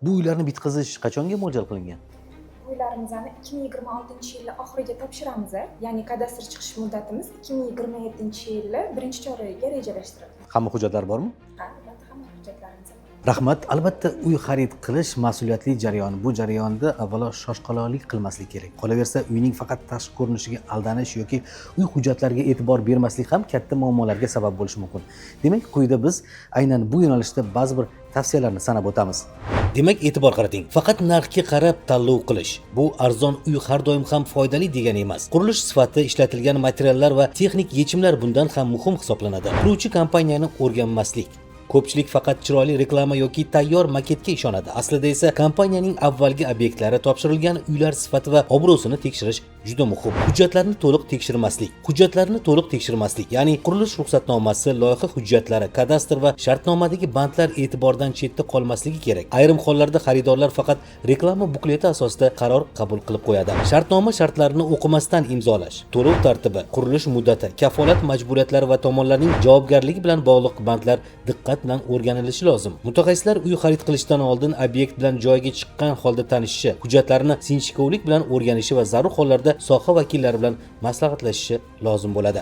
Bu uylarni bitqizish qachonga mo'ljal qilingan? Uylarimizni 2026-yil oxiriga topshiramiz. Ya'ni kadastr chiqish muddatimiz 2027-yil birinchi choragiga rejalashtirilgan. Hamma hujjatlar bormi? Ha, albatta hamma hujjatlarimiz bor. Rahmat. Albatta uy xarid qilish mas'uliyatli jarayon. Bu jarayonda avvalo shoshqaloqlik qilmaslik kerak. Qolaversa, uyning faqat tashqi ko'rinishiga aldanish yoki uy hujjatlariga e'tibor bermaslik ham katta muammolarga sabab bo'lishi mumkin. Demak, quyida biz aynan bu yo'nalishda ba'zi bir tavsiyalarni sanab o'tamiz. Demak, e'tibor qarating. Faqat narxga qarab tanlov qilish. Bu arzon uy har doim ham foydali degani emas. Qurilish sifati, ishlatilgan materiallar va texnik yechimlar bundan ham muhim hisoblanadi. Quruvchi kompaniyani o'rganmaslik. Ko'pchilik faqat chiroyli reklama yoki tayyor maketga ishonadi. Aslida esa kompaniyaning avvalgi obyektlari, topshirilgan uylar sifati va obro'sini tekshirish juda muhim. Hujjatlarni to'liq tekshirmaslik, ya'ni qurilish ruxsatnomasi, loyiha hujjatlari, kadastr va shartnomadagi bandlar e'tibordan chetda qolmasligi kerak. Ayrim hollarda xaridorlar faqat reklama bukleti asosida qaror qabul qilib qo'yadi. Shartnoma shartlarini o'qimasdan imzolash, to'lov tartibi, qurilish muddati, kafolat majburiyatlari va tomonlarning javobgarligi bilan bog'liq bandlar diqqat bilan o'rganilishi lozim. Mutaxassislar uy xarid qilishdan oldin obyekt bilan joyiga chiqqan holda tanishishi, hujjatlarni sinchkovlik bilan o'rganishi va zarur hollarda soha vakillari bilan maslahatlashishi lozim bo'ladi.